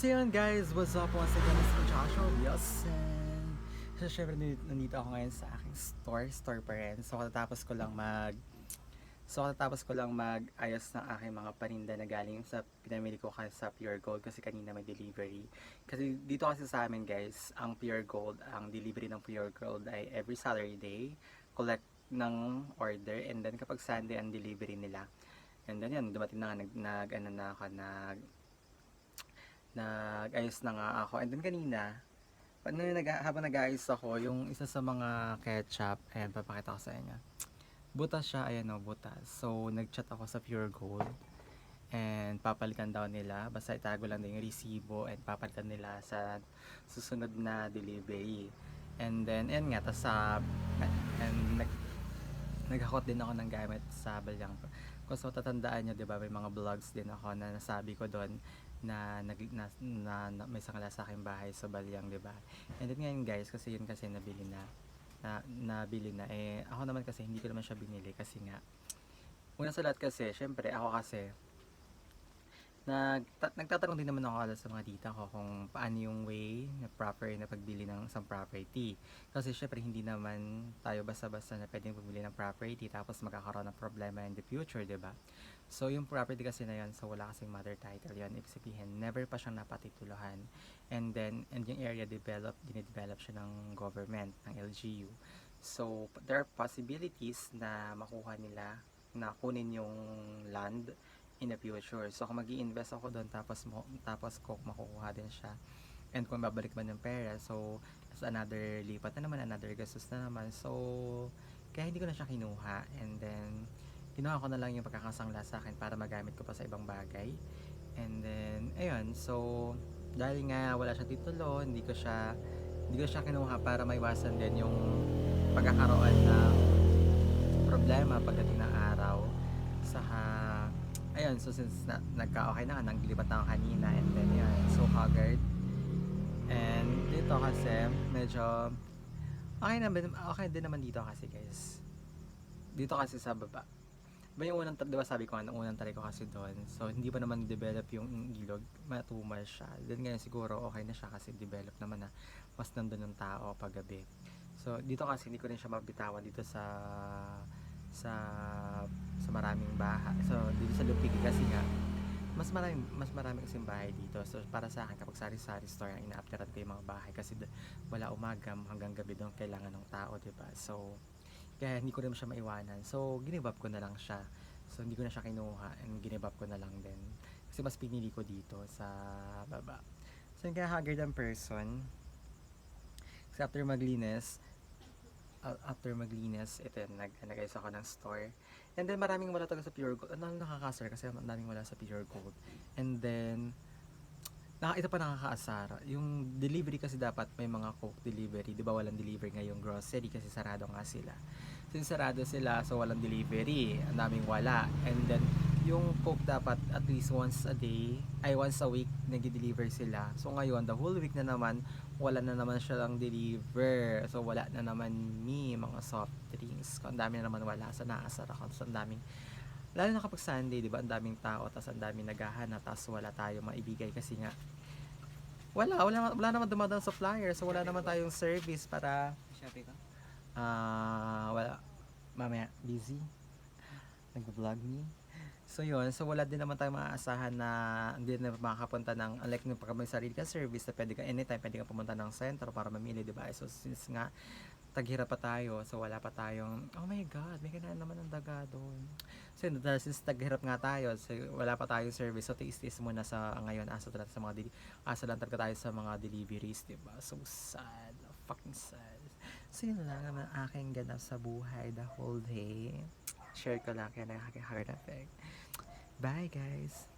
So yun guys, what's up once again, it's ko Joshua Wilson. So syempre nandito ako ngayon sa aking store pa rin. Mag-ayos ng aking mga paninda na galing sa pinamili ko kasi sa Pure Gold kasi kanina may delivery. Kasi dito kasi sa amin guys, ang Pure Gold, ang delivery ng Pure Gold ay every Saturday, collect ng order, and then kapag Sunday ang delivery nila. And then yan, dumating na nga, nag-ayos na nga ako. And then kanina, habang nag-ayos ako, yung isa sa mga ketchup, ayan, papakita ko sa inyo. Butas siya, ayan o, butas. So, nag-chat ako sa Pure Gold. And papalitan daw nila, basta itago lang din yung resibo and papalitan nila sa susunod na delivery. And then, ayan nga, naghakot din ako ng gamit sa balyang. Kung so tatandaan nyo, di ba, may mga vlogs din ako na nasabi ko doon na may sangala sa aking bahay sa balyang, di ba? And then ngayon guys, kasi yun kasi nabili na. Eh, ako naman kasi hindi ko naman siya binili kasi nga, una sa lahat kasi, syempre, ako kasi, nagtatanong din naman ako sa mga tita ko kung paano yung way na proper na pagbili ng isang property. Kasi syempre hindi naman tayo basta-basta na pwedeng bumili ng property tapos magkakaroon ng problema in the future, 'di ba? So yung property kasi na yun, so wala kasing mother title yun. Ibig sabihin, never pa siyang napatituluhan. And yung area dinedevelop siya ng government, ng LGU. So there are possibilities na makuha nila na kunin yung land in the future. So kung mag-i-invest ako doon tapos ko makukuha din siya. And kung babalik man yung pera, so as another lipat na naman, another gastos na naman. So kaya hindi ko na siya kinuha. And then kinuha ko na lang yung pagkakasangla sa akin para magamit ko pa sa ibang bagay. And then ayun, so dahil nga wala siyang titulo, hindi ko siya kinuha para maiwasan din yung pagkakaroon ng problema pagdating ng araw. Ayun, so since nagka-okay na, naglipat na ako kanina, and then yun, so haggard. And dito kasi medyo okay din naman dito kasi guys, dito kasi sa baba ba yung unang, diba sabi ko nga, unang tali ko kasi doon, so hindi pa naman develop yung ilog, matumal siya. Then ngayon siguro okay na siya kasi develop naman na mas nandun ng tao pag gabi. So dito kasi hindi ko rin siya mabitawan dito sa sa maraming bahay. So dito sa Lupig kasi nga mas marami kasing bahay dito. So para sa akin, kapag sari-sari store ang ina-afteran ko yung mga bahay kasi wala umaga hanggang gabi doon kailangan ng tao, diba? So kaya hindi ko rin siya maiwanan. So give up ko na lang siya. So hindi ko na siya kinuha and give up ko na lang din. Kasi mas pinili ko dito sa baba. So yung kaya haggard ang person. Kasi ito yun, nag-ayos ako ng store. And then maraming wala talaga sa Pure Gold. Ano nakakasar kasi maraming wala sa Pure Gold. And then ito pa nakakaasar. Yung delivery kasi dapat may mga Coke delivery. Di ba walang delivery ngayong grocery kasi sarado nga sila. Since sarado sila, so walang delivery. Ang daming wala. And then yung Coke dapat at least once a week nag-deliver sila. So ngayon, the whole week na naman, wala na naman siya lang deliver. So wala na naman mga soft drinks. Ang dami na naman wala. So naasar ako. So ang daming, lalo na kapag Sunday, di ba, ang daming tao, tapos ang daming naghahanap, tapos wala tayong maibigay kasi nga wala naman dumadang supplier, so wala naman tayong service para Shopee ka? wala, mamaya busy nag-vlog me. So yun, so wala din naman tayong maaasahan na hindi na makakapunta ng, unlike nung pag may sarili ka service na pwede ka anytime, pwede ka pumunta ng center para mamili, diba? So since nga taghirap pa tayo, so wala pa tayong, oh my god, may kailangan naman ng daga doon. So yun, since taghirap nga tayo, so wala pa tayong service, so tiis-tiis muna sa ngayon, asa lang talaga tayo sa mga deliveries, diba? So sad, fucking sad. So yun lang naman aking ganap sa buhay the whole day. Share ko lang kaya nakaking heart effect. Bye guys!